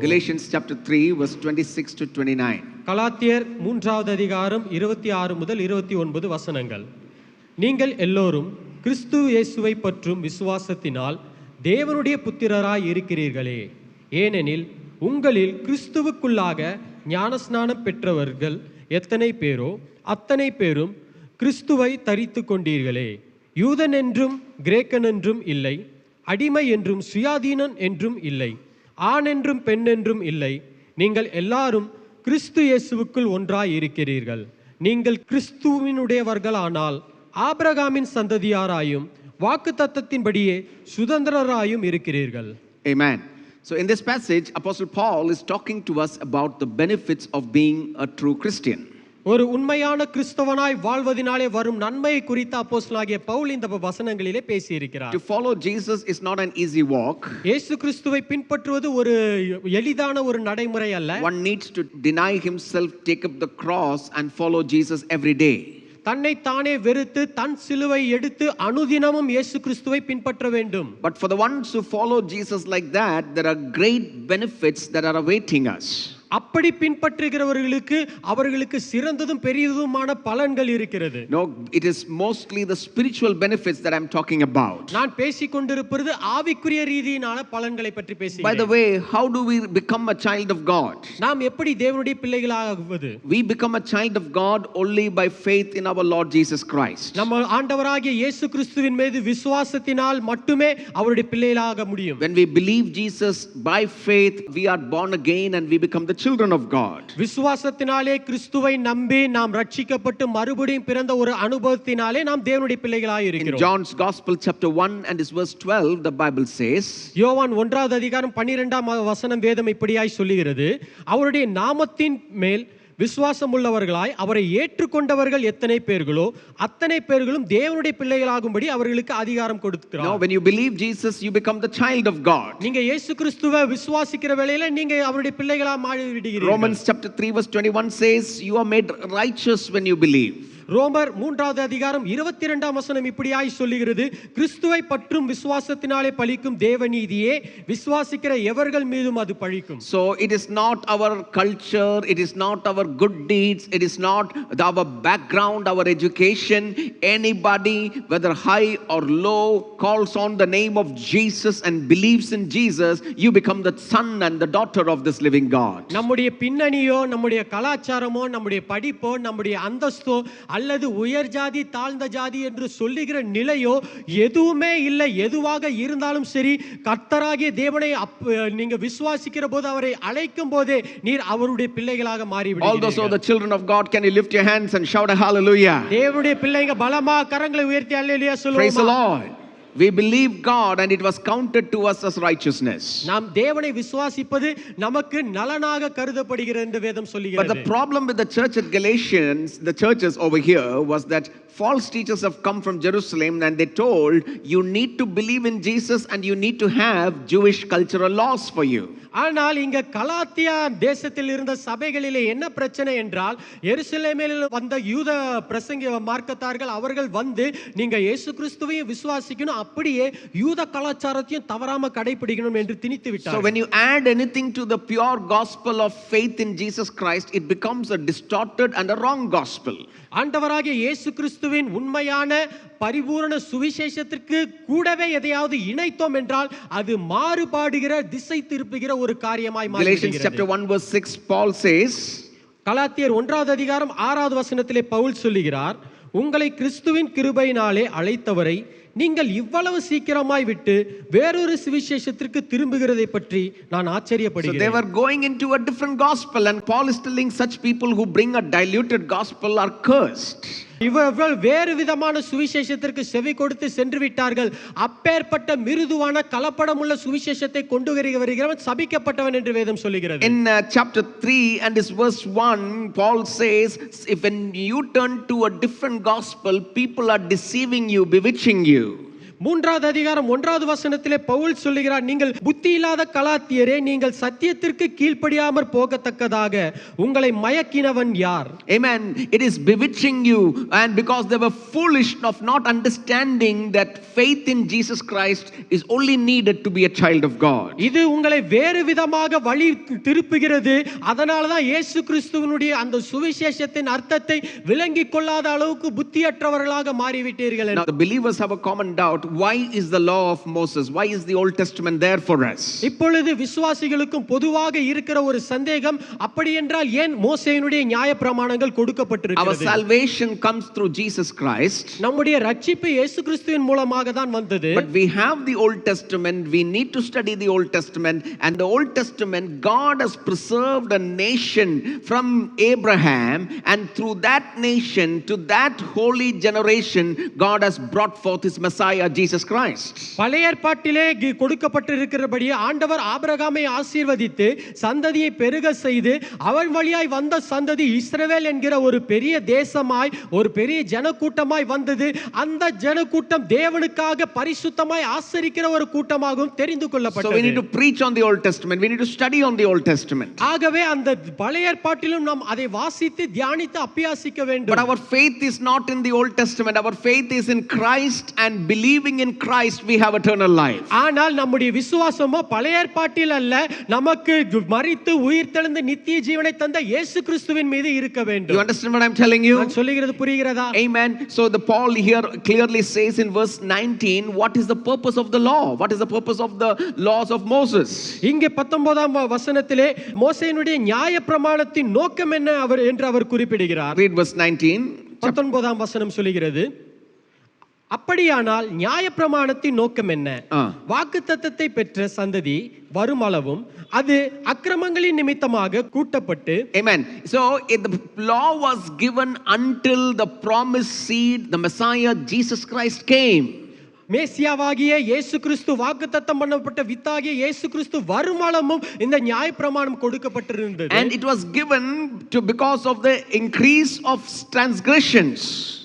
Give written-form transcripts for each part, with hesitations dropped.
Galatians chapter 3 verse 26 to 29. கலாத்தியர் 3வது அதிகாரம் 26 முதல் 29 வசனங்கள். நீங்கள் எல்லோரும் கிறிஸ்து இயேசுவை பற்றும் விசுவாசத்தினால் தேவனுடைய புத்திரராய் இருக்கிறீர்களே. ஏனெனில் உங்களில் கிறிஸ்துவுக்குள்ளாக ஞானஸ்நானம் பெற்றவர்கள் எத்தனை பேரோ அத்தனை பேரும் கிறிஸ்துவை தரித்து கொண்டீர்களே. யூதன் என்றும் கிரேக்கன் என்றும் இல்லை, அடிமை என்றும் சுயாதீனன் என்றும் இல்லை, ஆண் என்றும் பெண் என்றும் இல்லை, நீங்கள் எல்லாரும் கிறிஸ்து இயேசுவுக்குள் ஒன்றாய் இருக்கிறீர்கள். நீங்கள் கிறிஸ்துவினுடையவர்களானால் ஆபிரகாமின் சந்ததியாராயும் வாக்குத்தத்தத்தின்படியே சுதந்திரராயும் இருக்கிறீர்கள். Amen. So in this passage, Apostle Paul is talking to us about the benefits of being a true Christian. ஒரு உண்மையான கிறிஸ்தவனாய் வாழ்வதினாலே வரும் நன்மையை குறித்து அப்போஸ்தலனாகிய பவுல் இந்த வசனங்களிலே பேசி இருக்கிறார். To follow Jesus is not an easy walk. இயேசு கிறிஸ்துவை பின்பற்றுவது ஒரு எளிதான ஒரு நடைமுறை அல்ல. One needs to deny himself, take up the cross and follow Jesus every day. தன்னை தானே வெறுத்து தன் சிலுவை எடுத்து அனுதினமும் இயேசு கிறிஸ்துவை பின்பற்ற வேண்டும். But for the ones who follow Jesus like that, there are great benefits that are awaiting us. அப்படி பின்பற்றுகிறவர்களுக்கு அவர்களுக்கு சிறந்ததும் பெரியதுமான பலன்கள் இருக்கிறது. No, it is mostly the spiritual benefits that I'm talking about. நான் பேசிக் கொண்டிருப்பது ஆவிக்குரிய ரீதியிலான பலன்களை பற்றி பேசுகிறேன். By the way, how do we become a child of God? நாம் எப்படி தேவனுடைய பிள்ளைகளாகுவது? We become a child of God only by faith in our Lord Jesus Christ. நம்ம ஆண்டவராகிய இயேசு கிறிஸ்துவின் மீது விசுவாசத்தினால் மட்டுமே அவருடைய பிள்ளைகளாக முடியும். When we believe Jesus by faith, we are born again and we become the children of God. விசுவாசத்தினாலே கிறிஸ்துவை நம்பி நாம் ரட்சிக்கப்பட்டு மறுபடியும் பிறந்த ஒரு அனுபவத்தினாலே நாம் தேவனுடைய பிள்ளைகளாய் இருக்கிறோம். In John's Gospel chapter 1 and his verse 12, the Bible says, யோவான் 1வது அதிகாரம் 12ஆம் வசனம் வேதம் இப்படியாய் சொல்லுகிறது, அவருடைய நாமத்தின் மேல் விசுவாசம் உள்ளவர்களாய் அவரை ஏற்றுக்கொண்டவர்கள் எத்தனை பேர்களோ அத்தனை பேர்களும் தேவனுடைய பிள்ளைகளாகும்படி அவர்களுக்கு அதிகாரம் கொடுக்கிறார். Now when you believe Jesus, you become the child of God. நீங்க இயேசு கிறிஸ்துவை விசுவாசிக்கிற வேளையில நீங்க அவருடைய பிள்ளைகளா மாறிவிடுகிறீர்கள். Romans chapter 3 verse 21 says, you are made righteous when you believe. ரோமர் 3வது அதிகாரம் 22ஆம் வசனம் இப்படியாய் சொல்லுகிறது, கிறிஸ்துவை பற்றும் விசுவாசத்தினாலே பலிக்கும் தேவநீதியே விசுவாசிக்கிற எவர்கள் மீதும் அது பலிக்கும். So it is not our culture, it is not our good deeds, it is not our background, our education. Anybody, whether high or low, calls on the name of Jesus and believes in Jesus, you become the son and the daughter of this living God. நம்முடைய பின்னணியோ நம்முடைய கலாச்சாரமோ நம்முடைய படிப்போ நம்முடைய அந்தஸ்தோ அல்லது உயர் ஜாதி தாழ்ந்த ஜாதி என்று சொல்லுகிற நிலையோ எதுவுமே இல்லை. எதுவாக இருந்தாலும் சரி, கர்த்தராகிய தேவனை நீங்க விசுவாசிக்கிற போது அவரை அழைக்கும் போதே நீர் அவருடைய பிள்ளைகளாக மாறிவிடுவீர்கள். All those who are the children of God, can you lift your hands and shout a hallelujah? தேவனுடைய பிள்ளைங்க பலமா கரங்களை உயர்த்தி அல்லேலூயா சொல்லுவோம். Praise the Lord. We believe God and it was counted to us as righteousness. நாம் தேவனை விசுவாசிப்பது நமக்கு நலனாக கருதப்படுகிறது என்று வேதம் சொல்லுகிறது. But the problem with the church at Galatians, the churches over here, was that false teachers have come from Jerusalem and they told you need to believe in Jesus and you need to have Jewish cultural laws for you. ஆனால் இங்க Galatia தேசத்தில் இருந்த சபைகளிலே என்ன பிரச்சனை என்றால், எருசலேமில் வந்த யூத பிரசங்க மார்க்கத்தார்கள் அவர்கள் வந்து நீங்க இயேசு கிறிஸ்துவையும் விசுவாசிக்கணும், அப்படியே யூத கலாச்சாரத்தையும் தவறாம கடைபிடிக்கணும் என்று திணித்து விட்டார்கள். So when you add anything to the pure gospel of faith in Jesus Christ, it becomes a distorted and a wrong gospel. ஆண்டவராகிய இயேசு கிறிஸ்துவின் உண்மையான பரிபூரண சுவிசேஷத்திற்கு கூடவே எதையாவது இணைத்தோம் என்றால் அது மாறுபாடுகிற திசை திருப்புகிற ஒரு காரியமாய் மாறுகிறது. Galatians chapter 1 verse 6, Paul says, கலாத்தியர் 1வது அதிகாரம் 6வது வசனத்திலே பவுல் சொல்லுகிறார், உங்களை கிறிஸ்துவின் கிருபையினாலே அழைத்தவரை நீங்கள் இவ்வளவு சீக்கிரமாய் விட்டு வேறொரு சுவிசேஷத்திற்கு திரும்புகிறதை பற்றி நான் ஆச்சரியப்படுகிறேன். So they were going into a different gospel and Paul is telling such people who bring a diluted gospel are cursed. இவர்கள் வேறு விதமான சுவிசேஷத்திற்கு செவி கொடுத்து சென்று விட்டார்கள். அப்பேற்பட்ட மிருதுவான கலப்படமுள்ள சுவிசேஷத்தை கொண்டு வருகிறவன் சபிக்கப்பட்டவன் என்று வேதம் சொல்லுகிறது. In chapter 3 and his verse 1, Paul says, if when you turn to a different gospel, people are deceiving you, bewitching you. 3வது அதிகாரம் 1வது வசனத்திலே பவுல் சொல்லுகிறார், நீங்கள் புத்தி இல்லாத கலாத்தியரே, நீங்கள் சத்தியத்திற்கு கீழ்ப்படியாமற் போகத்தக்கதாக உங்களை மயக்கினவன் யார்? Amen. It is bewitching you, and because they were foolish of not understanding that faith in Jesus Christ is only needed to be a child of God. இது உங்களை வேறு விதமாக வழி திருப்புகிறது. அதனால தான் இயேசு கிறிஸ்துவினுடைய அந்த சுவிசேஷத்தின் அர்த்தத்தை விளங்கிக் கொள்ளாத அளவுக்கு புத்தியற்றவர்களாக மாறிவிட்டீர்கள். Now the believers have a common doubt. Why is the law of Moses? Why is the Old Testament there for us? இப்பொழுது விசுவாசிகளுக்கும் பொதுவாக இருக்கிற ஒரு சந்தேகம், அப்படி என்றால் ஏன் மோசேயினுடைய நியாயப்பிரமாணங்கள் Our கொடுக்கப்பட்டிருக்கிறது? salvation comes through Jesus Christ. நம்முடைய ரட்சிப்பு இயேசு கிறிஸ்துவின் மூலமாக தான் வந்தது. But we have the Old Testament. We need to study the Old Testament. And the Old Testament, God has preserved a nation from Abraham. And through that nation, to that holy generation, God has brought forth his Messiah, Jesus Christ. பழைய ஏற்பாட்டிலே கொடுக்கப்பட்டிருக்கிறபடி ஆண்டவர் ஆபிரகாமை ஆசீர்வதித்து சந்ததியை பெருக செய்து அவன் வழியாய் வந்த சந்ததி இஸ்ரவேல் என்கிற ஒரு பெரிய தேசமாய், ஒரு பெரிய ஜனக்கூட்டமாய் வந்தது. அந்த ஜனக்கூட்டம் தேவனுக்காக பரிசுத்தமாய் ஆசரிக்கிற ஒரு கூட்டமாகவும் தெரிந்து So we need கொள்ளப்பட்டது. to preach on the Old Testament. We need to study on the Old Testament. ஆகவே அந்த பழைய ஏற்பாட்டிலும் நாம் அதை வாசித்து தியானித்து அபியாசிக்க But வேண்டும். our faith is not in the Old Testament. Our faith is in Christ, and believing in Christ, we have eternal life. ஆனால் நம்முடைய விசுவாசமோ பழைய ஏற்பாட்டில் அல்ல, நமக்கு மரித்து உயிர் தெழுந்து நித்திய ஜீவனை தந்த இயேசு கிறிஸ்துவின் மீது இருக்க You வேண்டும். understand what I'm telling you? நான் சொல்லுகிறது புரிகிறதா? Amen. So the Paul here clearly says in verse 19, what is the purpose of the law? What is the purpose of the laws of Moses? இங்கே 19ஆம் வசனத்திலே மோசேயினுடைய நியாயப்பிரமாணத்தின் நோக்கம் என்ன என்று அவர் குறிப்பிடுகிறார். Read verse 19. 19ஆம் வசனம் சொல்லுகிறது, அப்படியானால் நியாயப்பிரமாணத்தின் நோக்கம் என்ன? வாக்குத்தத்தத்தை பெற்ற சந்ததி வருமளவும் அது அக்கிரமங்களின் நிமித்தமாக கூட்டப்பட்டு. Amen. So the law was given until the promised seed, the Messiah, Jesus Christ came. மேசியாவாகிய இயேசு கிறிஸ்து வாக்குத்தத்தம் பண்ணப்பட்ட வித்தாகிய இயேசு கிறிஸ்து வருமளவும் இந்த நியாயப்பிரமாணம் கொடுக்கப்பட்டிருந்தது. And it was given to because of the increase of transgressions.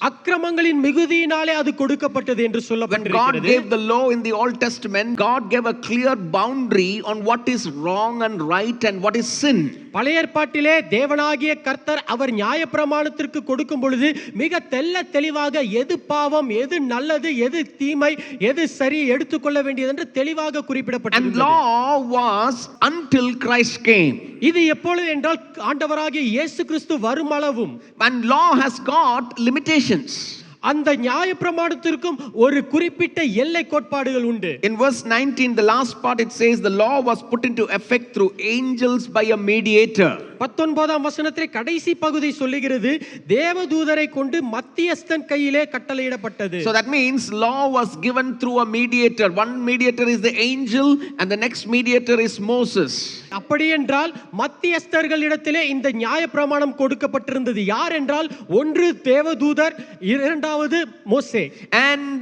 அக்கிரமங்களின் மிகுதியினாலே அது கொடுக்கப்பட்டது என்று When God சொல்லப்பட்டிருக்கிறது. gave the law in the Old Testament, God gave a clear boundary on what is wrong and right and what is sin. பழைய ஏற்பாட்டிலே தேவனாகிய கர்த்தர் அவர் நியாயப்பிரமாணத்திற்கு கொடுக்கும் பொழுது மிக தெளிவாக எது பாவம், எது நல்லது, எது தீமை, எது சரி எடுத்துக்கொள்ள வேண்டியது என்று தெளிவாக And குறிப்பிடப்பட்டிருந்தது. law was until Christ came. இது எப்பொழுது என்றால் ஆண்டவராகிய இயேசு கிறிஸ்து வருமளவும். And law has got limitations. அந்த நியாயப்பிரமாணத்திற்கும் ஒரு குறிப்பிட்ட எல்லை கோட்பாடுகள் உண்டு. In verse 19, the last part, it says the law was put into effect through angels by a mediator. 19ஆம் வசனத்திலே கடைசி பகுதி சொல்லுகிறது, தேவதூதரை கொண்டு மத்தியஸ்தன் கையிலே கட்டளையிடப்பட்டது. So that means law was given through a mediator. One mediator is the angel and the next mediator is Moses. அப்படி என்றால் மத்தியஸ்தர்களிடத்திலே இந்த நியாயப்பிரமாணம் கொடுக்கப்பட்டிருந்தது. யார் என்றால் ஒன்று தேவதூதர், இரண்டாவது மோசே. And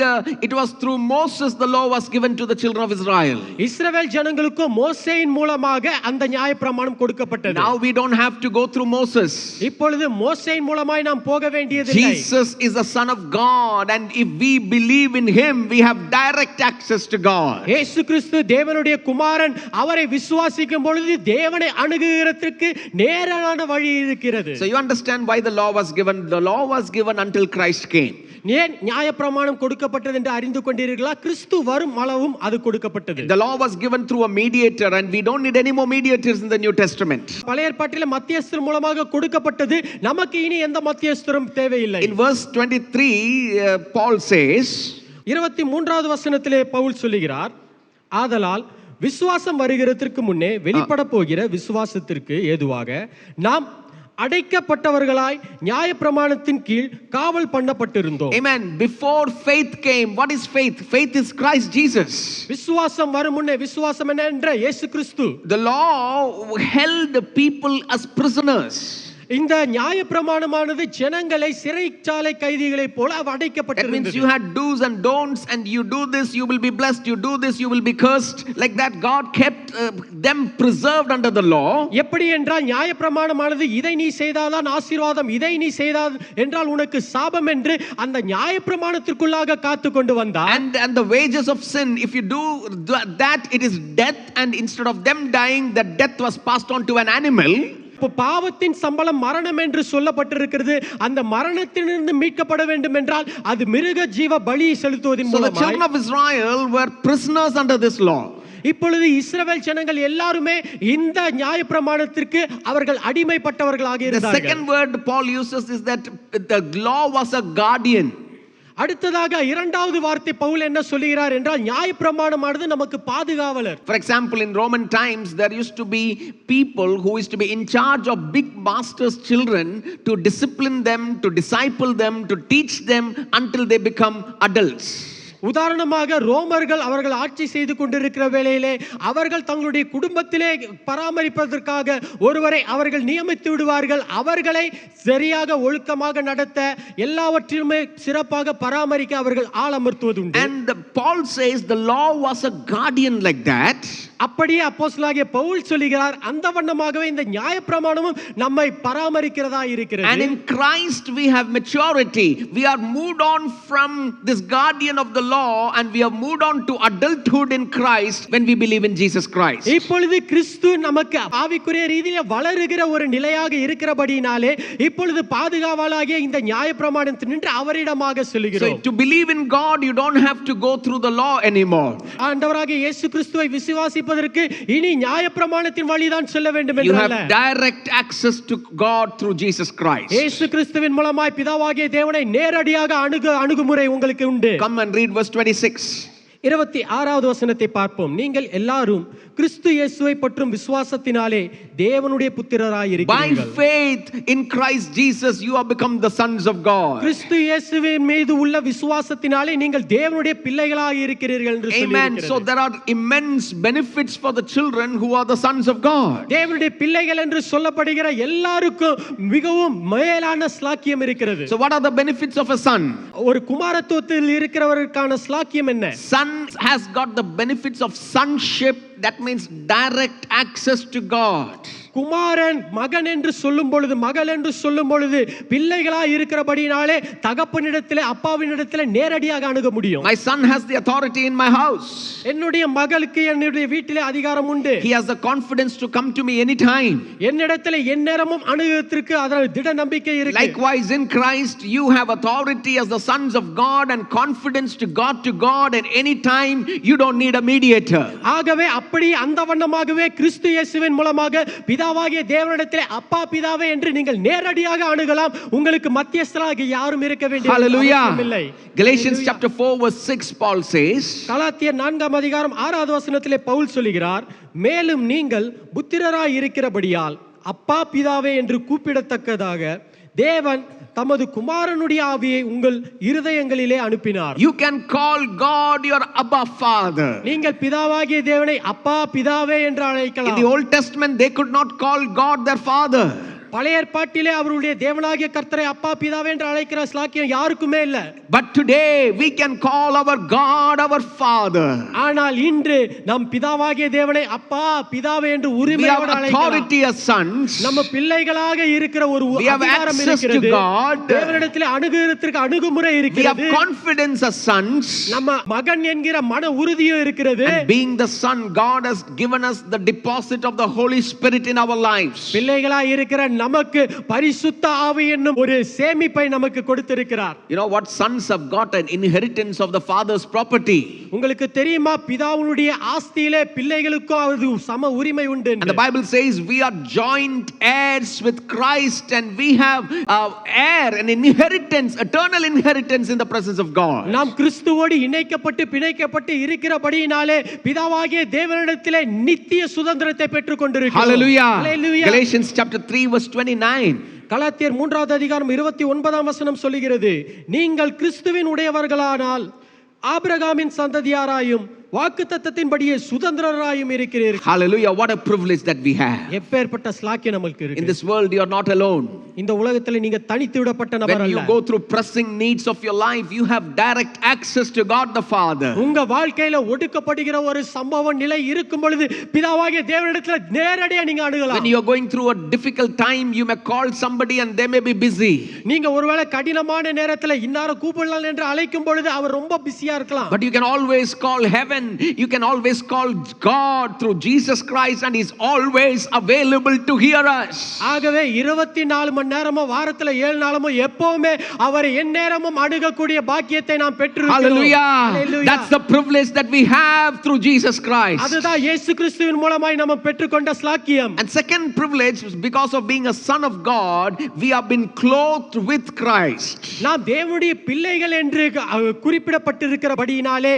it was through Moses the law was given to the children of Israel. இஸ்ரவேல் ஜனங்களுக்கு மோசேயின் மூலமாக அந்த நியாயப்பிரமாணம் கொடுக்கப்பட்டது. Now we don't have to go through Moses. இப்பொழுது மோசேயின் மூலமாய் நாம் போக வேண்டியதில்லை. Jesus is the Son of God, and if we believe in him, we have direct access to God. இயேசு கிறிஸ்து தேவனுடைய குமாரன். அவரை விசுவாசிக்கும் பொழுது தேவனை அணுகுகிறதற்கு நேரான வழி இருக்கிறது. So you understand why the law was given. The law was given until Christ came. ஏன் நியாயப்பிரமாணம் கொடுக்கப்பட்டது என்று அறிந்து கொண்டீர்களா? கிறிஸ்து வரும் அளவும் அது கொடுக்கப்பட்டது. The law was given through a mediator, and we don't need any more mediators in the New Testament. பழைய ஏற்பாட்டிலே மத்தியஸ்தர் மூலமாக கொடுக்கப்பட்டது. நமக்கு இனி எந்த மத்தியஸ்தரும் தேவையில்லை. In verse 23, Paul says, 23வது வசனத்திலே பவுல் சொல்லுகிறார், ஆதலால் விசுவாசம் வருகிறதற்கு முன்னே வெளிப்பட போகிற விசுவாசத்திற்கு ஏதுவாக நாம் அடைக்கப்பட்டவர்களாய் நியாயப்பிரமாணத்தின் கீழ் காவல் பண்ணப்பட்டிருந்தோம். Amen. Before faith came, what is faith? Faith is Christ Jesus. விசுவாசம் வரும் முன்னே விசுவாசம் என்ன என்ற இயேசு கிறிஸ்து. The law held the people as prisoners. இந்த நியாயப்பிரமாணமானது ஜனங்களை சிறைச்சாலை கைதிகளை போல That means அடைக்கப்பட்டிருந்தது. you had do's and don'ts, and you do this, you will be blessed. You do this, you will be cursed. Like that, God kept them preserved under the law. எப்படி என்றால் நியாயப்பிரமாணமானது இதை நீ செய்தால்தான் ஆசீர்வாதம், இதை நீ செய்தால் என்றால் உனக்கு சாபம் என்று அந்த நியாயப்பிரமாணத்திற்குள்ளாக காத்து கொண்டு வந்தார். And the wages of sin, if you do that, it is death. And instead of them dying, the death was passed on to an animal. இப்போ பாவத்தின் சம்பளம் மரணம் என்று சொல்லப்பட்டிருக்கிறது. அந்த மரணத்திலிருந்து மீட்கப்பட வேண்டும் என்றால் அது மிருக ஜீவ பலியை செலுத்துவதன் So the மூலமாய். children of Israel were prisoners under this law. இப்பொழுது இஸ்ரவேல் ஜனங்கள் எல்லாருமே இந்த நியாயப்பிரமாணத்திற்கு அவர்கள் அடிமைப்பட்டவர்களாக The இருந்தார்கள். second word Paul uses is that the law was a guardian. அடுத்ததாக இரண்டாவது வார்த்தை பவுல் என்ன சொல்லுகிறார் என்றால் நியாயப்பிரமாணமானது நமக்கு பாதுகாவலர். For example, in Roman times, there used to be people who used to be in charge of big masters' children to discipline them, to disciple them, to teach them until they become adults. உதாரணமாக ரோமர்கள் அவர்கள் ஆட்சி செய்து கொண்டிருக்கிற வேளையிலே அவர்கள் தங்களுடைய குடும்பத்திலே பராமரிப்பதற்காக ஒருவரை அவர்கள் நியமித்து விடுவார்கள். அவர்களை சரியாக ஒழுக்கமாக நடத்த எல்லாவற்றிலுமே சிறப்பாக பராமரிக்க அவர்கள் ஆள் அமர்த்துவதுண்டு. And Paul says the law was a guardian like that. அப்படியே அப்போஸ்தலனாகிய பவுல் சொல்லுகிறார் அந்த வண்ணமாகவே இந்த நியாயப்பிரமாணமும் நம்மை பராமரிக்கிறதா இருக்கிறது. And in Christ we have maturity. We are moved on from this guardian of the law, and we have moved on to adulthood in Christ when we believe in Jesus Christ. இப்பொழுது கிறிஸ்து நமக்கு ஆவிக்குரிய ரீதியில வளருகிற ஒரு நிலையாக இருக்கிறபடினாலே இப்பொழுது பாதுகாவலாகிய இந்த நியாயப்பிரமாணத்தினின்று அவரிடமாக So செல்கிறோம். to believe in God, you don't have to go through the law anymore. ஆண்டவராகிய இயேசு கிறிஸ்துவை விசுவாசிப்பதற்கு இனி நியாயப்பிரமாணத்தின் வழிதான் செல்ல வேண்டும் You என்று have அல்ல. direct access to God through Jesus Christ. இயேசு கிறிஸ்துவின் மூலமாய் பிதாவாகிய தேவனை நேரடியாக அணுகுமுறை உங்களுக்கு உண்டு. Come and read verse 26. 26வது வசனத்தை பார்ப்போம். நீங்கள் எல்லாரும் கிறிஸ்து இயேசுவை பற்றும் விசுவாசத்தினாலே தேவனுடைய புத்திரராய் By இருக்கிறீர்கள். faith in Christ Jesus, you have become the sons of God. கிறிஸ்து இயேசுவின் மீது உள்ள விசுவாசத்தினாலே நீங்கள் தேவனுடைய பிள்ளைகளாய் இருக்கிறீர்கள் என்று Amen. சொல்லியிருக்கிறது. So there are immense benefits for the children who are the sons of God. தேவனுடைய பிள்ளைகள் என்று சொல்லப்படுகிற எல்லாருக்கும் மிகவும் மேலான ஸ்லாக்கியம் இருக்கிறது. So what are the benefits of a son? ஒரு குமாரத்துவத்தில் இருக்கிறவருக்கான ஸ்லாக்கியம் என்ன? Son has got the benefits of sonship. That means direct access to God. குமாரன் மகன் என்று சொல்லும் பொழுது, மகள் என்று சொல்லும் பொழுது பிள்ளைகளாய் இருக்கிறபடினாலே தகப்பனிடத்திலே அப்பாவினிடத்திலே நேரடியாக அணுக முடியும். My son has the authority in my house. என்னுடைய மகளுக்கு என்னுடைய வீட்டிலே அதிகாரம் உண்டு. He has the confidence to come to me anytime. என்னிடத்திலே எந்நேரமும் அணுகுவதற்கு அதனால் திட நம்பிக்கை இருக்கு. Likewise in Christ you have authority as the sons of God and confidence to God, and anytime you don't need a mediator. ஆகவே அப்படி அந்த வண்ணமாகவே கிறிஸ்து இயேசுவின் மூலமாக பிதாவாகிய தேவனிடத்திலே அப்பா பிதாவே என்று நீங்கள் நேரடியாக அணுகலாம். உங்களுக்கு மத்தியஸ்தராக யாரும் இருக்க வேண்டிய அவசியமில்லை. Hallelujah. Galatians chapter 4 verse 6 Paul says, கலாத்தியர் 4ஆம் அதிகாரம் 6வது வசனத்திலே பவுல் சொல்கிறார், மேலும் நீங்கள் புத்திரராய் இருக்கிறபடியால் அப்பா பிதாவே என்று கூப்பிடத்தக்கதாக தேவன் தமது குமாரனுடைய ஆவியை உங்கள் இருதயங்களிலே அனுப்பினார். you can call God your Abba Father. நீங்கள் பிதாவாகிய தேவனை அப்பா பிதாவே என்று In அழைக்கலாம். the Old Testament they could not call God their father. பழைய ஏற்பாட்டிலே அவருடைய தேவனாகிய கர்த்தரை அப்பா பிதாவே என்று அழைக்கிற ஸ்லாக்கியம் யாருக்குமே இல்ல. But today we can call our God our Father. ஆனால் இன்று நம் பிதாவாகிய தேவனை அப்பா பிதாவே என்று We have உரிமையோடு அழைக்கலாம். authority as sons. நம்ம பிள்ளைகளாக இருக்கிற ஒரு We have அதிகாரம் access to இருக்கிறது. God. தேவனிடத்திலே அணுகுவதற்கு அணுகுமுறை We have இருக்கிறது. confidence as sons. நம்ம மகன் என்கிற மன உறுதியும் இருக்கிறது. And being the son, God has given us the deposit of the Holy Spirit in our lives. பிள்ளைகளாய் இருக்கிற நமக்கு பரிசுத்த ஆவி என்னும் ஒரு சேமிப்பை நமக்கு கொடுத்திருக்கிறார். You know what? Sons have got an inheritance of the father's property. உங்களுக்கு தெரியுமா பிதாவுடைய ஆஸ்தியிலே பிள்ளைகளுக்கும் அது சம உரிமை உண்டு And the Bible says we are joint heirs with Christ, and we have an inheritance, eternal inheritance in the presence of God. நாம் கிறிஸ்துவோடு இணைக்கப்பட்டு பிணைக்கப்பட்டு இருக்கிறபடியினாலே பிதாவாகிய தேவனிடத்திலே நித்திய சுதந்திரத்தை பெற்றுக் கொண்டிருக்கிறோம். Hallelujah. Hallelujah. Galatians chapter 3 verse 29. கலாத்தியர் 3வது அதிகாரம் 29ஆம் வசனம் சொல்லுகிறது, நீங்கள் கிறிஸ்துவின் உடையவர்களானால் ஆபிரகாமின் சந்ததியாராயும் வாக்குத்தத்தத்தின்படியே சுதந்திரராயும் இருக்கிறீர்கள். Hallelujah. What a privilege that we have. எப்பேற்பட்ட ஸ்லாக்கியம் நமக்கு இருக்கு. In this world you are not alone. இந்த உலகத்துல நீங்க தனித்து விடப்பட்ட நபர் When அல்ல. you go through pressing needs of your life, you have direct access to God the Father. உங்க வாழ்க்கையில ஒடுக்கப்படுகிற ஒரு சம்பவ நிலை இருக்கும் பொழுது பிதாவாகிய தேவனிடத்துல நேரடியா நீங்க அணுகலாம். When you are going through a difficult time, you may call somebody and they may be busy. நீங்க ஒருவேளை கடினமான நேரத்துல இன்னார கூப்பிடலாம் என்று அழைக்கும் பொழுது அவர் ரொம்ப பிஸியா இருக்கலாம். But you can always call heaven. You can always call God through Jesus Christ, and He's always available to hear us. ஆகவே 24 மணி நேரமும் வாரத்துல 7 நாளும் எப்பவுமே அவரை எந்நேரமும் அணுகக்கூடிய பாக்கியத்தை நாம் பெற்றிருக்கிறோம். Hallelujah. That's the privilege that we have through Jesus Christ. அதுதான் இயேசு கிறிஸ்துவின் மூலமாய் நாம் பெற்றுக்கொண்ட ஸ்லாக்கியம். And second privilege, because of being a son of God, we have been clothed with Christ. நாம் தேவனுடைய பிள்ளைகள் என்று குறிப்பிடப்பட்டிருக்கிறபடியினாலே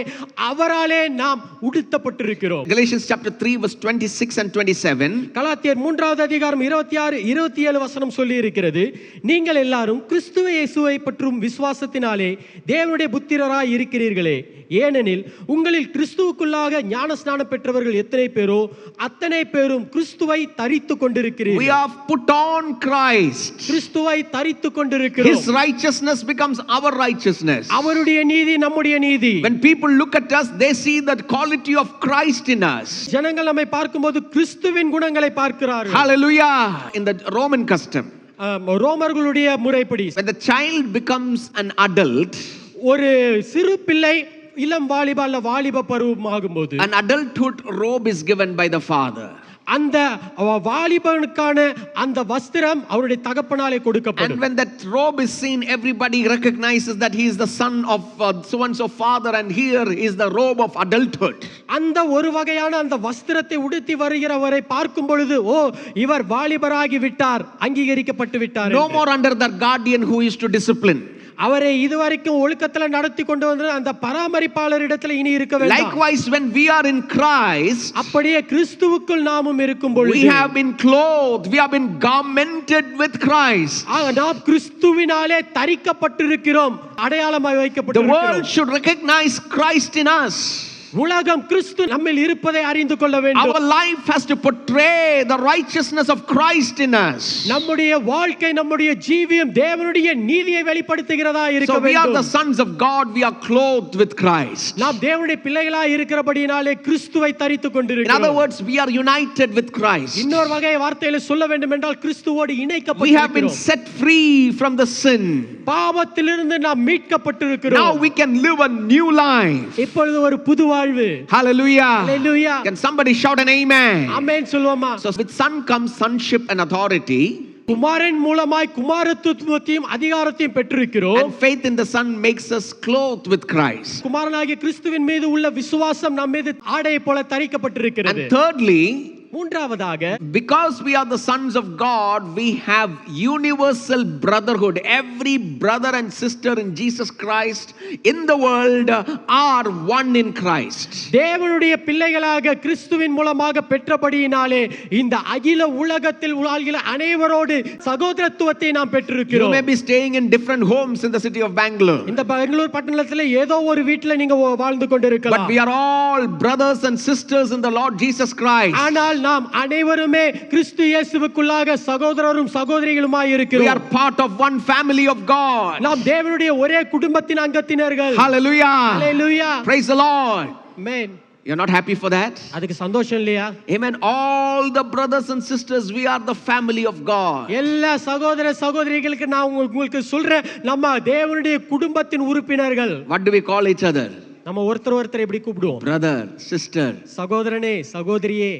அவராலே நாம் உடுத்தப்பட்டிருக்கிறோம். Galatians chapter 3 verse 26 and 27. கலாத்தியர் 3வது அதிகாரம் 26 27 வசனம் சொல்லி இருக்கிறது, நீங்கள் எல்லாரும் கிறிஸ்து இயேசுவை பற்றும் விசுவாசத்தினாலே தேவனுடைய புத்திரராய் இருக்கிறீர்களே, ஏனெனில் உங்களில் கிறிஸ்துவுக்குள்ளாக ஞானஸ்நானம் பெற்றவர்கள் எத்தனை பேரோ அத்தனை பேரும் கிறிஸ்துவை தரித்துக் கொண்டிருக்கிறீர்கள். We have put on Christ. கிறிஸ்துவை தரித்துக் கொண்டிருக்கிறோம். His righteousness becomes our righteousness. அவருடைய நீதி நம்முடைய நீதி. When people look at us, they see the quality of Christ in us. ஜனங்கள் நம்மை பார்க்கும்போது கிறிஸ்துவின் குணங்களை பார்க்கிறார்கள். Hallelujah. In the Roman custom, ரோமர்களுடைய முறைப்படி when the child becomes an adult, ஒரு சிறு பிள்ளை இளம் வாலிப அல்ல வாலிப பருவமாகும்போது an adulthood robe is given by the father. அந்த வாலிபனுக்கான அந்த வஸ்திரம் அவருடைய தகப்பனாலே கொடுக்கப்படும். And when that robe is seen, everybody recognizes that he is the son of so and so father, and here is the robe of adulthood. அந்த ஒரு வகையான அந்த வஸ்திரத்தை உடுத்தி வருகிறவரை பார்க்கும் பொழுது, ஓ இவர் வாலிபராகி விட்டார், அங்கீகரிக்கப்பட்டு விட்டார். No more under the guardian who is to discipline. அவரை இதுவரைக்கும் ஒழுக்கத்துல நடத்தி கொண்டு வந்த அந்த பராமரிப்பாளரிடத்துல இனி இருக்க வேண்டாம். Likewise, when we are in Christ, அப்படியே கிறிஸ்துவுக்குள் நாமும் இருக்கும் பொழுது, we have been clothed, we have been garmented with Christ. நாம் கிறிஸ்துவினாலே தரிக்கப்பட்டிருக்கிறோம், அடையாளமாய் The வைக்கப்பட்டிருக்கிறோம். world should recognize Christ in us. உலகம் கிறிஸ்து நம்மில் இருப்பதை அறிந்து கொள்ள வேண்டும். Our life has to portray the righteousness of Christ in us. நம்முடைய வாழ்க்கை, நம்முடைய ஜீவியம் தேவனுடைய நீதியை வெளிப்படுத்துகிறதா இருக்க So we are வேண்டும். the sons of God, we are clothed with Christ. நாம் தேவனுடைய பிள்ளைகளாய் இருக்கிறபடியினாலே கிறிஸ்துவை தரித்துக் In கொண்டிருக்கிறோம். other words, we are united with Christ. இன்னொரு வகை வார்த்தையில சொல்ல வேண்டும் என்றால் கிறிஸ்துவோடு We have been இணைக்கப்பட்டிருக்கிறோம். set free from the sin. பாவத்திலிருந்து நாம் மீட்கப்பட்டிருக்கிறோம். Now we can live a new life. இப்பொழுது ஒரு புது வாழ்வு. Hallelujah. Hallelujah. Can somebody shout an amen? ஆமென் சொல்லுவோமா? So with son comes sonship and authority. குமாரன் மூலமாய் குமாரத்துவத்தையும் அதிகாரத்தையும் பெற்றிருக்கிறோம். And faith in the son makes us clothed with Christ. குமாரனாகிய கிறிஸ்துவின் மீது உள்ள விசுவாசம் நம் மீது ஆடையை போல தரிக்கப்பட்டிருக்கிறது. And thirdly, மூன்றாவதாக, because we are the sons of God, we have universal brotherhood. Every brother and sister in Jesus Christ in the world are one in Christ. தேவனுடைய பிள்ளைகளாக கிறிஸ்துவின் மூலமாக பெற்றபடியினாலே இந்த அகில உலகத்தில் வாழ்கிற அனைவரோடு சகோதரத்துவத்தை நாம் You பெற்றிருக்கிறோம். may be staying in different homes in the city of Bangalore, இந்த பெங்களூர் பட்டணத்துல ஏதோ ஒரு வீட்ல நீங்க வாழ்ந்து கொண்டிருக்கலாம். but we are all brothers and sisters in the Lord Jesus Christ. ஆனால் நாம் அனைவருமே கிறிஸ்து இயேசுவுக்குள்ளாக சகோதரரும் சகோதரிகளுமாய் We இருக்கிறோம். are part of one family of God. நாம் தேவனுடைய ஒரே குடும்பத்தின் அங்கத்தினர்கள். Hallelujah. Hallelujah. Praise the Lord. Amen. You're not happy for that? அதுக்கு சந்தோஷம் இல்லையா? Amen. All the brothers and sisters, we are the family of God. எல்லா சகோதர சகோதரிகளுக்கு நான் உங்களுக்கு சொல்றேன், நம்ம தேவனுடைய குடும்பத்தின் உறுப்பினர்கள். What do we call each other? நம்ம ஒருத்தர் எப்படி கூப்பிடுவோம்? Brother, sister. சகோதரனே, சகோதரியே.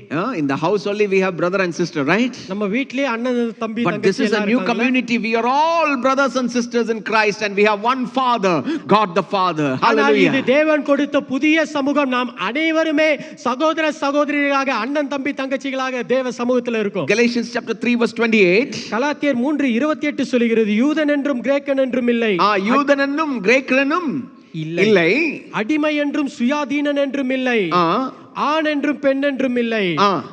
In the house only we have brother and sister, right? நம்ம வீட்லயே அண்ணன் தம்பி But this தங்கச்சி is a எல்லாம் new இருக்காங்க. community. We are all brothers and sisters in Christ, and we have one Father, God the Father. ஆனால் இது Hallelujah. தேவன் கொடுத்த புதிய சமூகம். நாம் அனைவருமே சகோதர சகோதரிகளாக, அண்ணன் தம்பி தங்கச்சிகளாக தேவ சமூகத்தில் இருக்கோம். Galatians chapter 3 verse 28. கலாத்தியர் 3:28 சொல்கிறது, யூதன் என்றும் கிரேக்கன் என்றும் இல்லை, யூதனென்னும் கிரேக்கனும் இல்லை, அடிமை என்றும் சுயாதீனன் என்றும் இல்லை, ஆண் என்றும் பெண் என்றும் இல்லை,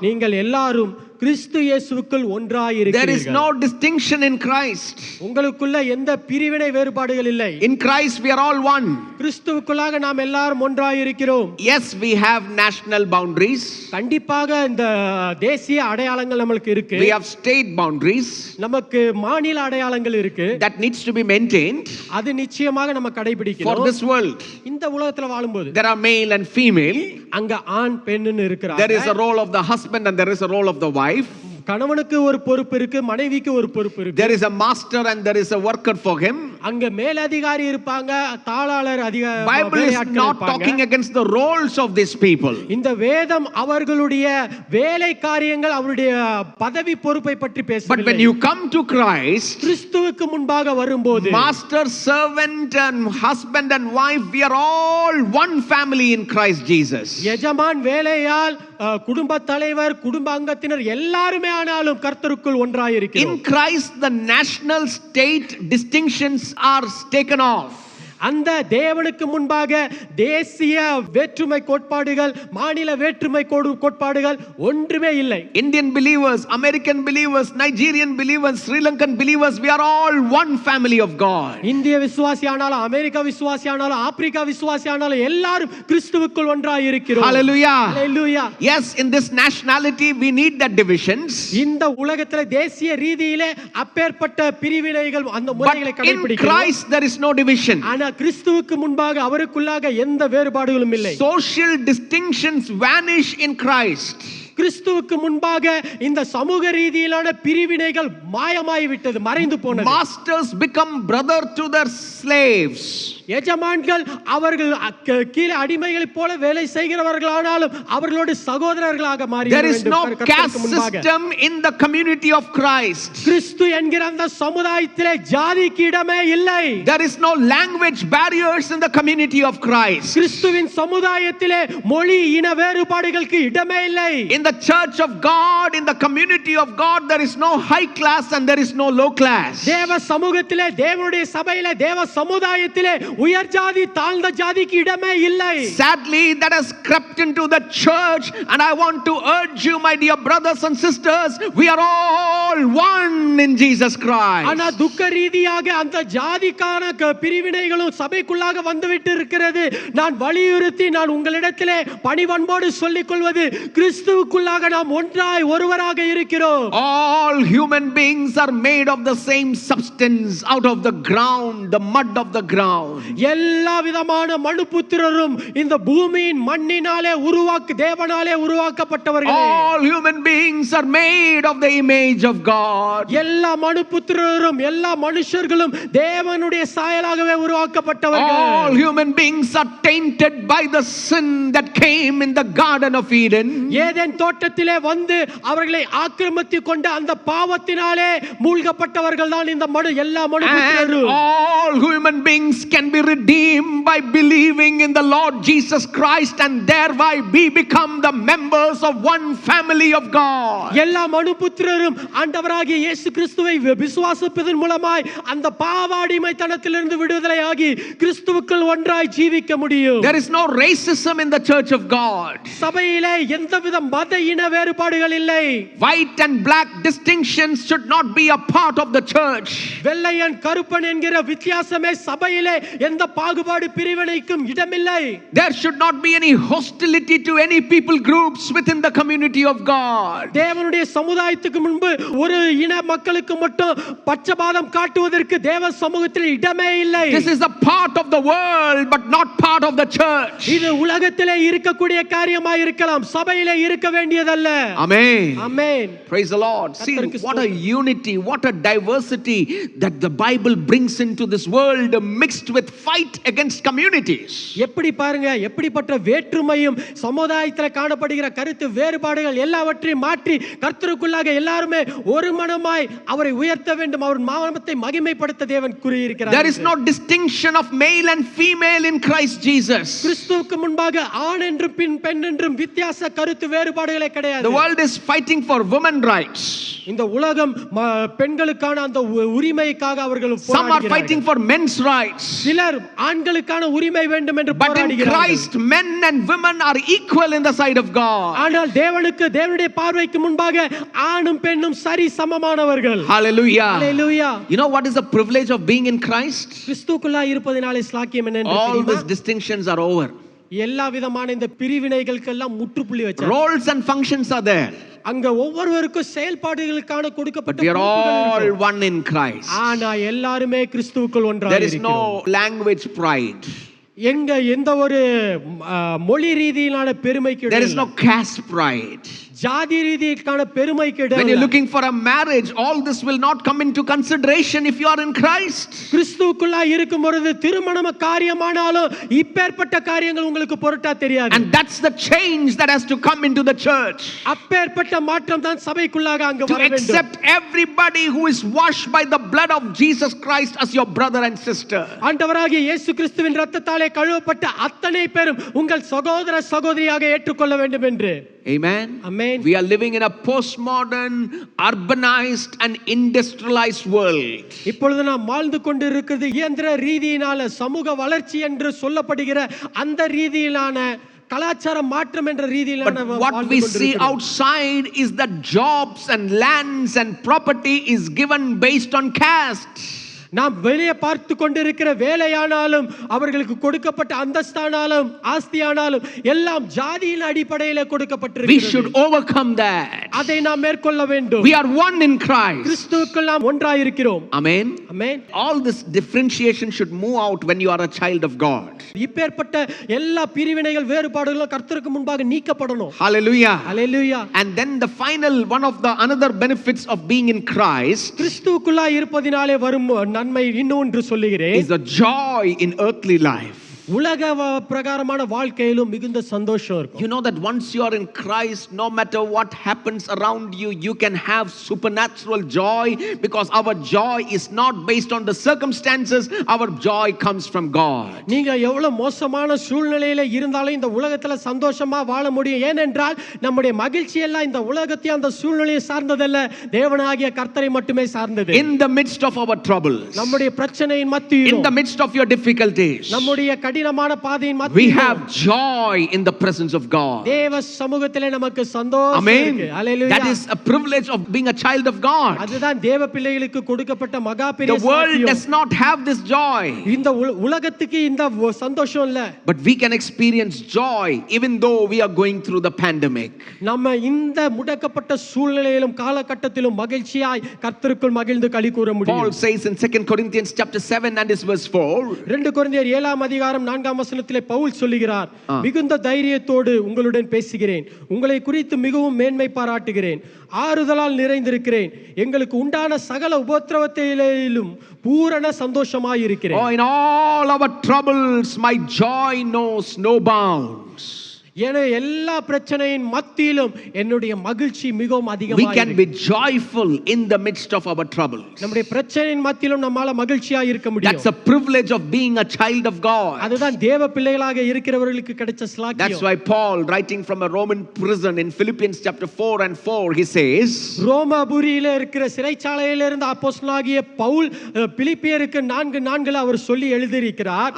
நீங்கள் எல்லாரும் கிறிஸ்து இயேசுவுக்குள் There is ஒன்றாயிருக்கிறீர்கள். no distinction in Christ. உங்களுக்குள்ள எந்த பிரிவினை வேறுபாடுகள் இல்லை. In Christ we are all one. கிறிஸ்துவுக்குள்ளாக நாம் எல்லாரும் ஒன்றாயிருக்கிறோம். Yes, we have national boundaries. கண்டிப்பாக இந்த தேசிய அடையாளங்கள் நமக்கு இருக்கு. We have state boundaries நமக்கு மாநில அடையாளங்கள் இருக்கு. that needs to be maintained அது நிச்சயமாக நம்ம for கடைபிடிக்கணும். this world. இந்த உலகத்துல வாழும்போது There are male and female. அங்க ஆண் பெண்ணுன்னு இருக்கிறாங்க. There is a role of the husband and there is a role of the wife. கணவனுக்கு ஒரு பொறுப்பு இருக்கு, மனைவிக்கு ஒரு பொறுப்பு இருக்கு. There is a master and there is a worker for him. அங்க மேலதிகாரி இருப்பாங்க, தாளாளர் Bible is not talking against the roles of these people. இந்த வேதம் அவர்களுடைய வேலை காரியங்கள் அவருடைய பதவி பொறுப்பை பற்றி But when பேசவில்லை. you come to Christ, கிறிஸ்துவுக்கு முன்பாக வரும்போது master, servant and husband and wife, we are all one family in Christ Jesus. எஜமான், வேலையாள், குடும்ப தலைவர், குடும்ப அங்கத்தினர் எல்லாருமே ஆனாலும் கர்த்தருக்குள் In ஒன்றாயிருக்கிறோம். Christ the national state distinctions are taken off. அந்த தேவனுக்கு முன்பாக தேசிய வேற்றுமை கோட்பாடுகள், மாநில வேற்றுமை கோட்பாடுகள் ஒன்றுமே இல்லை. Indian believers, American believers, Nigerian believers, Sri Lankan believers, we are all one family of God. இந்திய விசுவாசி ஆனாலும், அமெரிக்கா விசுவாசி ஆனாலும், ஆப்பிரிக்கா விசுவாசி ஆனாலும் எல்லாரும் கிறிஸ்துவுக்குள் ஒன்றாயிருக்கிறோம். Hallelujah. Hallelujah. Yes, in this nationality we need that divisions. இந்த உலகத்துல தேசிய ரீதியிலே அப்பேற்பட்ட பிரிவினைகள், அந்த But முறைகளை in கடைபிடிக்கிறோம். Christ there is no division. ஆனா கிறிஸ்துவுக்கு முன்பாக அவருக்குள்ளாக எந்த வேறுபாடுகளும் இல்லை. Social distinctions vanish in Christ. கிறிஸ்துவுக்கு முன்பாக இந்த சமூக ரீதியிலான பிரிவினைகள் மாயமாய் விட்டது, மறைந்து போனது. Masters become brother to their slaves. எஜமான்கள் அவர்கள் கீழே அடிமைகளைப் போல வேலை செய்கிறவர்களானாலும் அவர்களோடு சகோதரர்களாக மாறி There is no caste system in the community of Christ. கிறிஸ்து என்கிற அந்த சமுதாயத்திலே ஜாதிக்கு இடமே இல்லை. There is no language barriers in the community of Christ. கிறிஸ்துவின் சமுதாயத்திலே மொழி இன வேறுபாடுகளுக்கு இடமே இல்லை. In the church of God, in the community of God, there is no high class and there is no low class. தேவ சமூகத்திலே, தேவனுடைய சபையிலே, தேவ சமுதாயத்திலே உயர் ஜாதி தாழ்ந்த ஜாதிக்கு இடமே இல்லை. Sadly, that has crept into the church, and I want to urge you, my dear brothers and sisters, we are all one in Jesus Christ. ஆனா துக்க ரீதியாக அந்த ஜாதிக்கான பிரிவினைகளும் சபைக்குள்ளாக வந்துவிட்டு இருக்கிறது. நான் வலியுறுத்தி நான் உங்களிடத்திலே பணிவன்போடு சொல்லிக் கொள்வது, கிறிஸ்துவுக்குள்ளாக நாம் ஒன்றாய் ஒருவராக இருக்கிறோம். All human beings are made of the same substance, out of the ground, the mud of the ground. எல்லா விதமான மனுபுத்திரரும் இந்த பூமியின் மண்ணினாலே தேவனாலே உருவாக்கப்பட்டவர்கள். All human beings are made of the image of God. எல்லா மனுபுத்திரரும், எல்லா மனுஷர்களும் தேவனுடைய சாயலாகவே உருவாக்கப்பட்டவர்கள். All human beings are tainted by the sin that came in the Garden of Eden. Eden தோட்டத்திலே வந்து அவர்களை ஆக்கிரமித்துக் கொண்ட அந்த பாவத்தினாலே மூழ்கப்பட்டவர்கள் தான் இந்த எல்லா And மனுபுத்திரரும். all human beings can be redeemed by believing in the Lord Jesus Christ, and thereby we become the members of one family of God. எல்லா மனுபுத்திரரும் ஆண்டவராகிய இயேசு கிறிஸ்துவை விசுவாசிப்பதன் மூலமாய் அந்த பாவ அடிமைத்தனத்திலிருந்து விடுதலையாகி கிறிஸ்துவுக்குள் ஒன்றாய் ஜீவிக்க முடியும். There is no racism in the church of God. சபையிலே எந்தவித மத இன வேறுபாடுகள் இல்லை. White and black distinctions should not be a part of the church. வெள்ளையன் கருப்பன் என்கிற வித்தியாசமே சபையிலே எந்த பாகுபாடு பிரிவினைக்கும் இடமில்லை. There should not be any hostility to any people groups within the community of God. தேவனுடைய சமுதாயத்துக்கு முன்பு ஒரு இன மக்களுக்கு மட்டும் பட்சபாதம் காட்டுவதற்கு தேவ சமூகத்தில் இடமே இல்லை. This is a part of the world but not part of the church. இது உலகத்திலே இருக்கக்கூடிய காரியமாய் இருக்கலாம், சபையிலே இருக்க வேண்டியதல்ல. Amen. Amen. Praise the Lord. See what a unity, what a diversity that the Bible brings into this world, mixed with fight against communities. எப்படி பாருங்க, எப்படிப்பட்ட வேற்றுமையும் சமுதாயத்தில் காணப்படுகிற கருத்து வேறுபாடுகள் எல்லாவற்றையும் மாற்றி கர்த்தருக்குள்ளாக எல்லாருமே ஒரு மனமாய் அவரை உயர்த்த வேண்டும், அவர் நாமத்தை மகிமைப்படுத்த தேவன் கூறியிருக்கிறார். There is no distinction of male and female in Christ Jesus. கிறிஸ்துவுக்கு முன்பாக ஆண் என்றும் பெண் என்றும் வித்தியாச கருத்து வேறுபாடுகள் வேறுபாடுகளே கிடையாது. The world is fighting for women rights. இந்த உலகம் பெண்களுக்கான அந்த உரிமைக்காக அவர்கள் Some are போராடுகிறார்கள். fighting for men's rights. சிலர் ஆண்களுக்கான உரிமை வேண்டும் என்று But in போராடுகிறார்கள். Christ, men and women are equal in the sight of God. ஆனால் தேவனுடைய பார்வைக்கு முன்பாக ஆணும் பெண்ணும் சரி சமமானவர்கள். Hallelujah. Hallelujah. You know what is the privilege of being in Christ? கிறிஸ்துவுக்குள்ளாய் இருப்பதினாலே ஸ்லாக்கியம் என்ன என்று All தெரியுமா? these distinctions are over. எல்லா விதமான இந்த பிரிவினைகளுக்கெல்லாம் முற்றுப்புள்ளி வச்சார். Roles and functions are there. அங்க ஒவ்வொருவருக்கும் செயல்பாடுகளுக்கான கொடுக்கப்பட்ட We are பொறுப்புகள் all இருக்கும். one in Christ. ஆனா எல்லாருமே கிறிஸ்துவுக்குள் ஒன்றாக There is இருக்கிறோம். no language pride. எங்க எந்த ஒரு மொழி ரீதியிலான பெருமைக்கு There is இடம் no caste pride. ஜாதி ரீதியிலான பெருமைக்கு இடம் When இல்லை. you're looking for a marriage, all this will not come into consideration if you are in Christ. கிறிஸ்துவுக்குள்ளாய் இருக்கும் பொழுது திருமணம் காரியமானாலும் இப்பேற்பட்ட காரியங்கள் உங்களுக்கு பொருட்டா தெரியாது. And that's the change that has to come into the church. அப்பேற்பட்ட மாற்றம் தான் சபைக்குள்ளாக அங்க To வர வேண்டும். accept everybody who is washed by the blood of Jesus Christ as your brother and sister. ஆண்டவராகிய இயேசு கிறிஸ்துவின் இரத்தத்தாலே கழுவப்பட்ட அத்தனை பேரும் உங்கள் சகோதர சகோதரியாக ஏற்றுக்கொள்ள வேண்டும் என்று. Amen. Amen. We are living in a postmodern, urbanized and industrialized world. இப்பொழுது நாம் வாழ்ந்து கொண்டு இருக்கிறது இயந்திர ரீதியினால சமூக வளர்ச்சி என்று சொல்லப்படுகிற அந்த ரீதியிலான கலாச்சார மாற்றம் என்ற ரீதியிலான But what we see outside is that jobs and lands and property is given based on caste. நாம் வெளியே பார்த்து கொண்டிருக்கிற வேலையானாலும் அவர்களுக்கு கொடுக்கப்பட்ட அந்தஸ்தானாலும் ஆஸ்தியானாலும் எல்லாம் ஜாதியின் அடிப்படையில் We கொடுக்கப்பட்டிருக்கிறது. should overcome that. அதை நாம் மேற்கொள்ள வேண்டும். We are one in Christ. கிறிஸ்துவுக்குள் நாம் ஒன்றாய் இருக்கிறோம். Amen. Amen. All this differentiation should move out when you are a child of God. இப்பேற்பட்ட எல்லா பிரிவினைகள் வேறுபாடுகளும் கர்த்தருக்கு முன்பாக நீக்கப்படணும். Hallelujah. Hallelujah. And then the final one of the another benefits of being in Christ கிறிஸ்துவுக்குள்ளாய் இருப்பதினாலே வரும் நன்மை இன்னொன்று சொல்லுகிறேன். is the joy in earthly life. உலக பிரகாரமான வாழ்க்கையிலும் மிகுந்த சந்தோஷம் இருக்கும். You know that once you are in Christ, no matter what happens around you, you can have supernatural joy because our joy is not based on the circumstances. Our joy comes from God. நீங்க எவ்வளவு மோசமான சூழ்நிலையில இருந்தாலும் இந்த உலகத்துல சந்தோஷமா வாழ முடியும். ஏனென்றால் நம்முடைய மகிழ்ச்சி எல்லாம் இந்த உலகத்தையும் அந்த சூழ்நிலையை சார்ந்ததல்ல, தேவனாகிய கர்த்தரை மட்டுமே சார்ந்தது. In the midst of our troubles, நம்முடைய பிரச்சனையின் in மத்தியிலும், the midst of your difficulties, நம்முடைய கடினமான பாதையின் we மத்தியிலும் have joy in the presence of God. தேவ சமூகத்திலே நமக்கு சந்தோஷம் Amen. இருக்கு. ஹல்லேலூயா. That is a privilege of being a child of God. அதுதான் தேவ பிள்ளைகளுக்கு கொடுக்கப்பட்ட மகா பெரிய The world சாக்கியம். does not have this joy. இந்த உலகத்துக்கு இந்த சந்தோஷம் இல்ல. But we can experience joy even though we are going through the pandemic. நம்ம இந்த முடக்கப்பட்ட சூழ்நிலையிலும் காலகட்டத்திலும் மகிழ்ச்சியாய் கர்த்தருக்குள் மகிழ்ந்து களி கூற முடியும். Paul says in 2 Corinthians chapter 7 and his verse 4, 2 கொரிந்தியர் 7ஆம் அதிகாரம் 4ஆம் வசனத்திலே பவுல் சொல்லுகிறார், மிகுந்த தைரியத்தோடு உங்களுடன் பேசுகிறேன், உங்களை குறித்து மிகவும் மேன்மை பாராட்டுகிறேன், ஆறுதலால் நிறைந்திருக்கிறேன், எங்களுக்கு உண்டான சகல உபத்திரவத்திலும் பூரண சந்தோஷமாய் இருக்கிறேன். oh, in all our troubles my joy knows no bounds. என எல்லா பிரச்சனையின் மத்தியிலும் என்னுடைய மகிழ்ச்சி மிகவும் We அதிகமாக can be joyful in the midst of our troubles. நம்முடைய பிரச்சனையின் மத்தியிலும் நம்மால மகிழ்ச்சியா இருக்க முடியும். That's a privilege of being a child of God. அதுதான் தேவ பிள்ளைகளாக இருக்கிறவர்களுக்கு கிடைச்ச That's ஸ்லாக்கியம். why Paul, writing from a Roman prison in Philippians chapter 4 and 4, he says, ரோமாபுரியில இருக்கிற சிறைச்சாலையில இருந்து அப்போஸ்தலனாகிய பவுல் பிலிப்பியருக்கு 4:4 அவர் சொல்லி எழுதியிருக்கிறார்,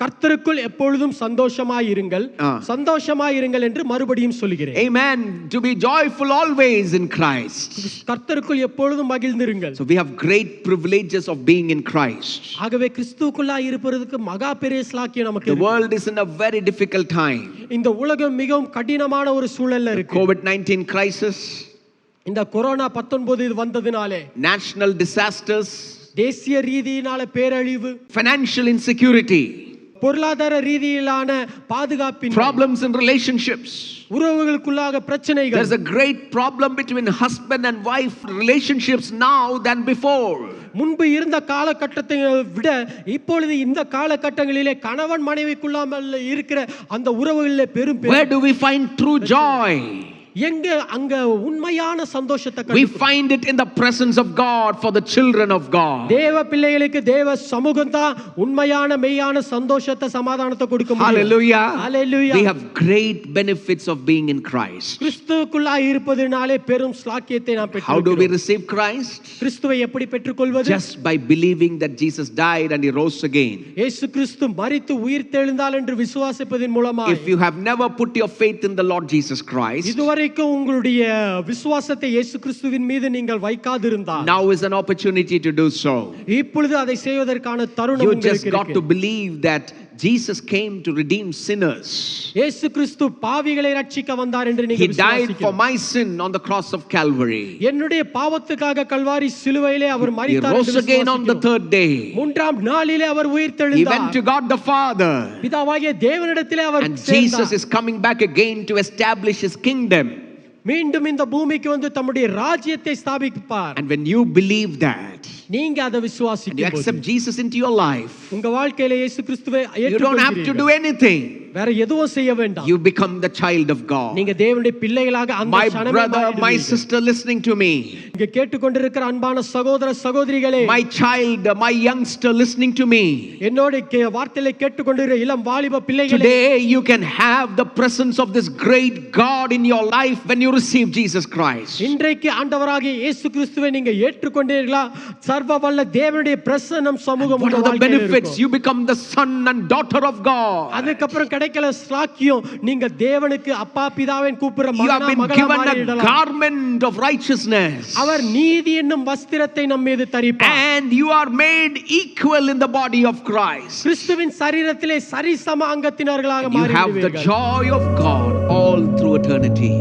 கர்த்தருக்குள் எப்பொழுதும் சந்தோஷமாயிருங்கள், சந்தோஷமாயிருங்கள் என்று மறுபடியும் சொல்கிறேன். Amen. To be joyful always in Christ. கர்த்தருக்குள் எப்பொழுதும் மகிழ்ந்திருங்கள். So we have great privileges of being in Christ. ஆகவே கிறிஸ்துவுக்குள்ளாய் இருப்பதற்கு மகா பெரிய ஸ்லாக்கியம் நமக்கு The இருக்கு. world is in a very difficult time. இந்த உலகம் மிகவும் கடினமான ஒரு சூழல்ல இருக்கு. COVID-19 crisis, இந்த கொரோனா 19 இது வந்ததினாலே, national disasters, தேசிய ரீதியினால பேரழிவு, financial insecurity, பொருளாதார ரீதியிலான பாதுகாப்பின் problems in relationships. உறவுகளுக்குள்ளாக பிரச்சனைகள். There's a great problem between husband and wife relationships now than before. முன்பு இருந்த காலகட்டத்தை விட இப்பொழுது இந்த காலகட்டங்களிலே கணவன் மனைவிக்குள்ளாமல் இருக்கிற அந்த உறவுகளிலே பெரும் Where do we find true joy? எங்க அங்க உண்மையான சந்தோஷத்தை We கண்டுபிடிப்போம். find it in the presence of God for the children of God. தேவ பிள்ளைகளுக்கு தேவ சமூகம் தான் உண்மையான மெய்யான சந்தோஷத்தை சமாதானத்தை கொடுக்க முடியும். Hallelujah. Hallelujah. We have great benefits of being in Christ. கிறிஸ்துவுக்குள்ளாய் இருப்பதினாலே பெரும் ஸ்லாக்கியத்தை நாம் How do we பெற்றுக்கொள்கிறோம். receive Christ? கிறிஸ்துவை எப்படி பெற்றுக்கொள்வது? Just by believing that Jesus died and he rose again. இயேசு கிறிஸ்து மரித்து உயிர்த்தெழுந்தார் என்று விசுவாசிப்பதின் மூலமாக. If you have never put your faith in the Lord Jesus Christ, இதுவரைக்கும் உங்களுடைய விசுவாசத்தை இயேசு கிறிஸ்துவின் மீது நீங்கள் வைக்காதிருந்தால் now is an opportunity to do so. இப்பொழுது அதை செய்வதற்கான தருணம் You உங்களுக்கு just got to இருக்கிறது. believe that Jesus came to redeem sinners. இயேசு கிறிஸ்து பாவிகளை ரட்சிக்க வந்தார் என்று He நீங்கள் died for விசுவாசிக்கிறீர்கள். my sin on the cross of Calvary. என்னுடைய பாவத்துக்காக கல்வாரி சிலுவையிலே அவர் He மரித்தார் rose என்று again on the விசுவாசிக்கிறோம். third day. மூன்றாம் நாளிலே அவர் He went உயிர்த்தெழுந்தார். to God the Father. பிதாவாகிய தேவனிடத்திலே அவர் And Jesus சேர்ந்தார். is coming back again to establish his kingdom. மீண்டும் இந்த பூமிக்கு வந்து தம்முடைய ராஜ்யத்தை ஸ்தாபிப்பார். And when you believe that, நீங்க அதை and you விசுவாசிக்கும் accept போது Jesus into your life, உங்க வாழ்க்கையில இயேசு கிறிஸ்துவை you don't have to do ஏற்றுக்கொள்கிறீர்கள். anything. வேற எதுவும் செய்ய வேண்டாம். You become the child of God. நீங்க தேவனுடைய பிள்ளைகளாக அந்த My க்ஷணமே brother, my மாறிடுவீர்கள். sister listening to me, இங்க கேட்டுக்கொண்டிருக்கிற அன்பான சகோதர சகோதரிகளே, my child, my youngster listening to me, என்னோட வார்த்தைகளை கேட்டுக்கொண்டிருக்கிற இளம் வாலிப பிள்ளைகளே, today you can have the presence of this great God in your life when you receive Jesus Christ. இன்றைக்கு ஆண்டவராகிய இயேசு கிறிஸ்துவை நீங்க ஏற்றுக்கொண்டீர்களா? சர்வ வல்ல தேவனுடைய பிரசன்னம் சமூகம் What உங்க are the வாழ்க்கையில benefits? இருக்கும். You become the son and daughter of God. அதுக்கப்புறம் கிடைக்கல ஸ்லாக்கியம், நீங்க தேவனுக்கு அப்பா பிதாவின் கூப்பிடுற You have மகனா been மகளா given a மாறிடலாம். garment of righteousness. அவர் நீதி என்னும் வஸ்திரத்தை நம் மீது தரிப்பார். And you are made equal in the body of Christ. கிறிஸ்துவின் சரீரத்திலே சரிசம அங்கத்தினர்களாக You have the மாறிவிடுவீர்கள். joy of God all through eternity.